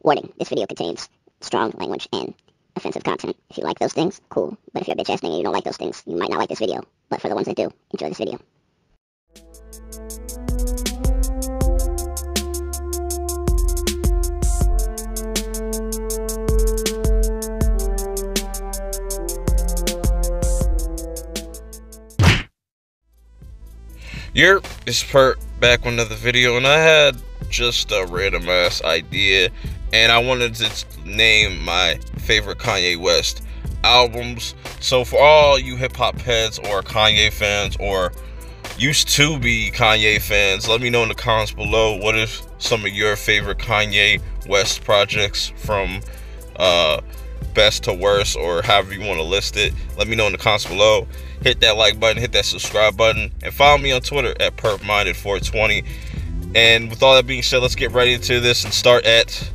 Warning, this video contains strong language and offensive content. If you like those things, cool. But if you're a bitch ass nigga and you don't like those things, you might not like this video. But for the ones that do, enjoy this video. Yerp, it's Pert back with another video, and I had just a random ass idea, and I wanted to name my favorite Kanye West albums. So for all you hip-hop heads or Kanye fans, or used to be Kanye fans, let me know in the comments below what is some of your favorite Kanye West projects from best to worst, or however you want to list it. Let me know in the comments below. Hit that like button, hit that subscribe button, and follow me on Twitter at perpminded420. And with all that being said, let's get right into this and start at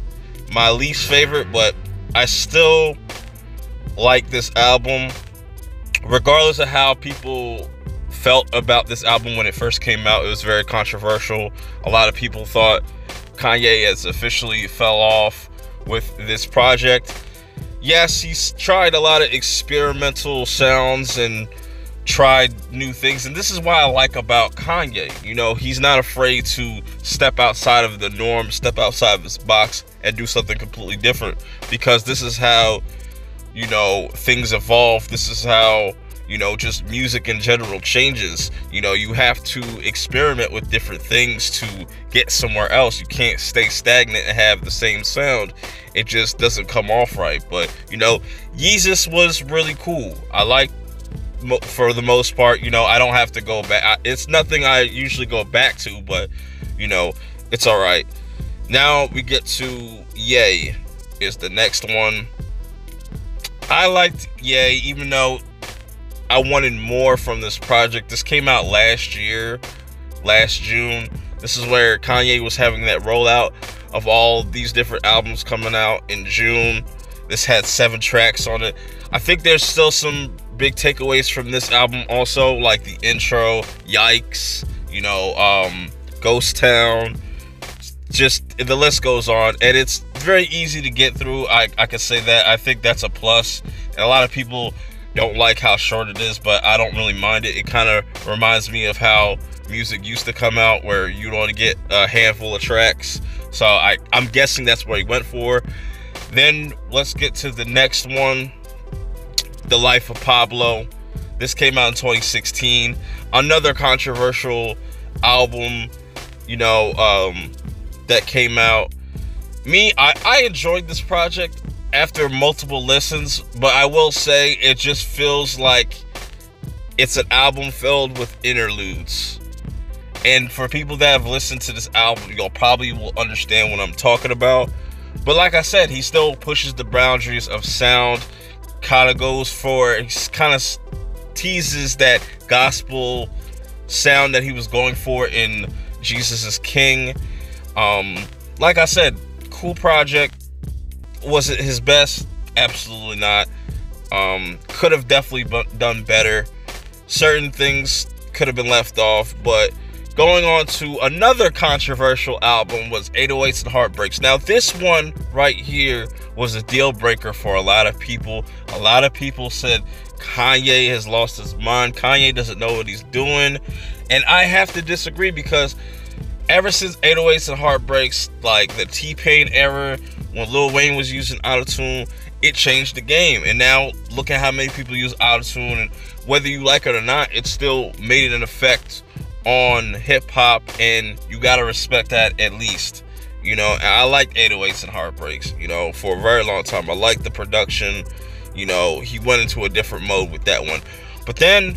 my least favorite, but I still like this album regardless of how people felt about this album when it first came out. It was very controversial. A lot of people thought Kanye has officially fell off with this project. Yes, he's tried a lot of experimental sounds and tried new things, and this is what I like about Kanye. You know, he's not afraid to step outside of the norm, step outside of his box, and do something completely different, because this is how, you know, things evolve. This is how, you know, just music in general changes. You know, you have to experiment with different things to get somewhere else. You can't stay stagnant and have the same sound. It just doesn't come off right. But, you know, Yeezus was really cool. I like, for the most part, you know, I don't have to go back. It's nothing I usually go back to, but, you know, it's all right. Now we get to Yay is the next one. I liked Yay, even though I wanted more from this project. This came out last June. This is where Kanye was having that rollout of all these different albums coming out in June. This had 7 tracks on it. I think there's still some big takeaways from this album also, like the intro, Yikes, you know, Ghost Town, just the list goes on, and it's very easy to get through. I can say that. I think that's a plus, and a lot of people don't like how short it is, but I don't really mind it. It kind of reminds me of how music used to come out, where you'd only get a handful of tracks. So I'm guessing that's what he went for. Then let's get to the next one, The Life of Pablo. This came out in 2016. Another controversial album, you know, that came out. I enjoyed this project after multiple listens, but I will say it just feels like it's an album filled with interludes. And for people that have listened to this album, you'll probably will understand what I'm talking about. But like I said, he still pushes the boundaries of sound, kind of goes for, he kind of teases that gospel sound that he was going for in Jesus is King. Like I said, cool project. Was it his best? Absolutely not. Could have definitely done better. Certain things could have been left off, but going on to another controversial album was 808s and Heartbreaks. Now, this one right here was a deal breaker for a lot of people. A lot of people said Kanye has lost his mind. Kanye doesn't know what he's doing. And I have to disagree, because ever since 808s and Heartbreaks, like the T-Pain era, when Lil Wayne was using autotune, it changed the game. And now look at how many people use autotune, and whether you like it or not, it still made an effect on hip-hop, and you gotta respect that at least. You know, and I liked 808s and Heartbreaks, you know, for a very long time. I liked the production. You know, he went into a different mode with that one. But then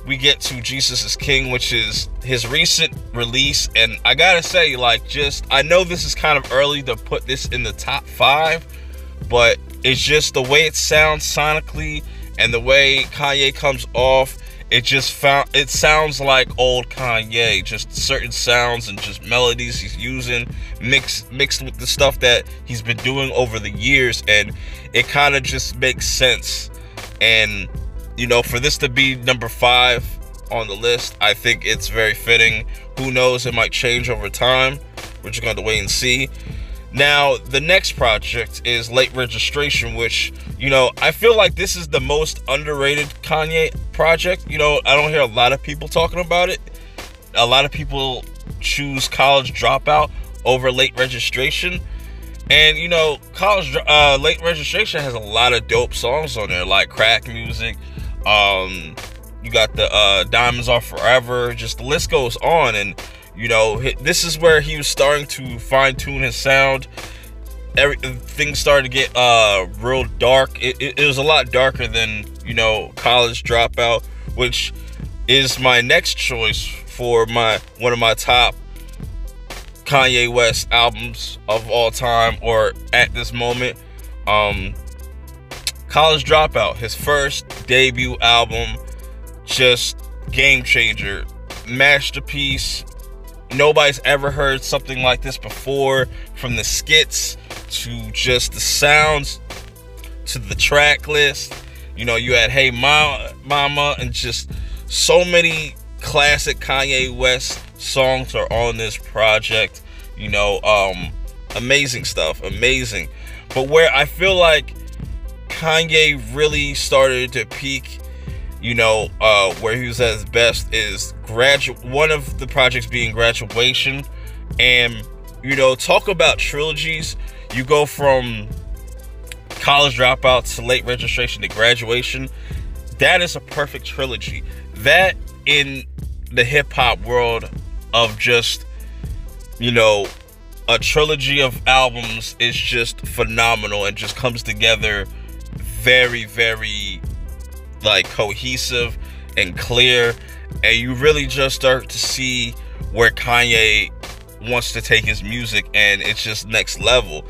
we get to Jesus is King, which is his recent release, and I gotta say, like, I know this is kind of early to put this in the top 5, but it's just the way it sounds sonically and the way Kanye comes off. It sounds like old Kanye, just certain sounds and just melodies he's using mixed with the stuff that he's been doing over the years, and it kind of just makes sense. And you know, for this to be number 5 on the list, I think it's very fitting. Who knows, it might change over time. We're just going to wait and see. Now, the next project is Late Registration, which, I feel like this is the most underrated Kanye project. I don't hear a lot of people talking about it. A lot of people choose College Dropout over Late Registration. And, Late Registration has a lot of dope songs on there, like Crack Music. You got the Diamonds Are Forever. Just the list goes on. And, this is where he was starting to fine-tune his sound. Things started to get real dark. It was a lot darker than, College Dropout, which is my next choice for one of my top Kanye West albums of all time, or at this moment. College Dropout, his first debut album, just game changer, masterpiece. Nobody's ever heard something like this before, from the skits to just the sounds to the track list. You had Hey Mama, and just so many classic Kanye West songs are on this project. Amazing stuff, amazing. But where I feel like Kanye really started to peak, where he was at his best, is one of the projects being Graduation. And, talk about trilogies. You go from College Dropout to Late Registration to Graduation. That is a perfect trilogy. That, in the hip-hop world of just, a trilogy of albums, is just phenomenal and just comes together very, very, cohesive and clear. And you really just start to see where Kanye wants to take his music, and it's just next level.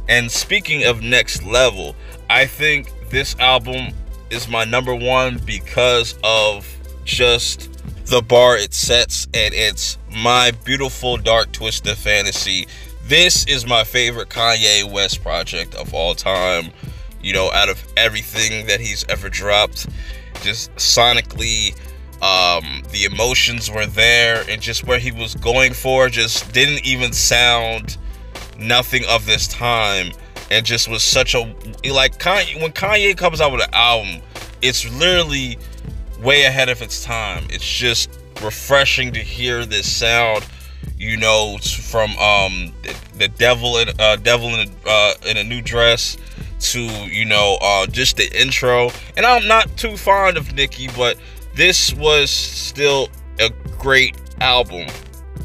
And speaking of next level, I think this album is my number one because of just the bar it sets, and it's My Beautiful Dark Twisted Fantasy. This is my favorite Kanye West project of all time, out of everything that he's ever dropped. Just sonically, the emotions were there, and just where he was going for just didn't even sound nothing of this time, and just was such a, Kanye, when Kanye comes out with an album, it's literally way ahead of its time. It's just refreshing to hear this sound, from the Devil in a New Dress to just the intro. And I'm not too fond of Nicki, but this was still a great album.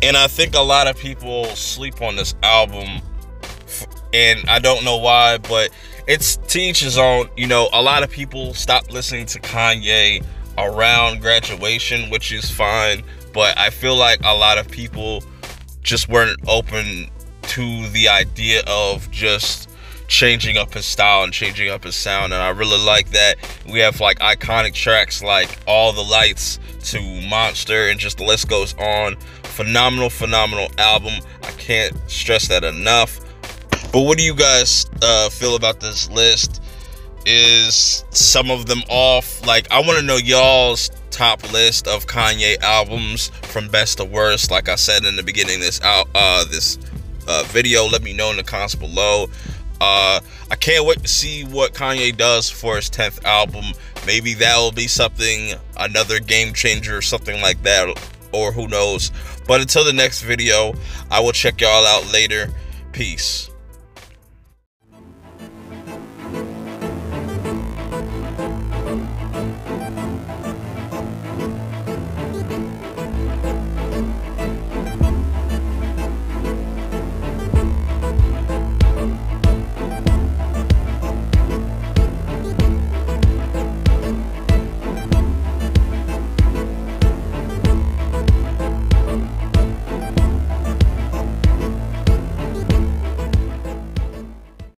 And I think a lot of people sleep on this album, and I don't know why, but it's to each his own. A lot of people stopped listening to Kanye around Graduation, which is fine, but I feel like a lot of people just weren't open to the idea of just changing up his style and changing up his sound, and I really like that. We have iconic tracks like All the Lights to Monster, and just the list goes on. Phenomenal album. I can't stress that enough. But what do you guys feel about this list? Is some of them off? I want to know y'all's top list of Kanye albums from best to worst. Like I said in the beginning of this video, let me know in the comments below. I can't wait to see what Kanye does for his 10th album. Maybe that will be something, another game changer or something like that, or who knows. But until the next video, I will check y'all out later. Peace.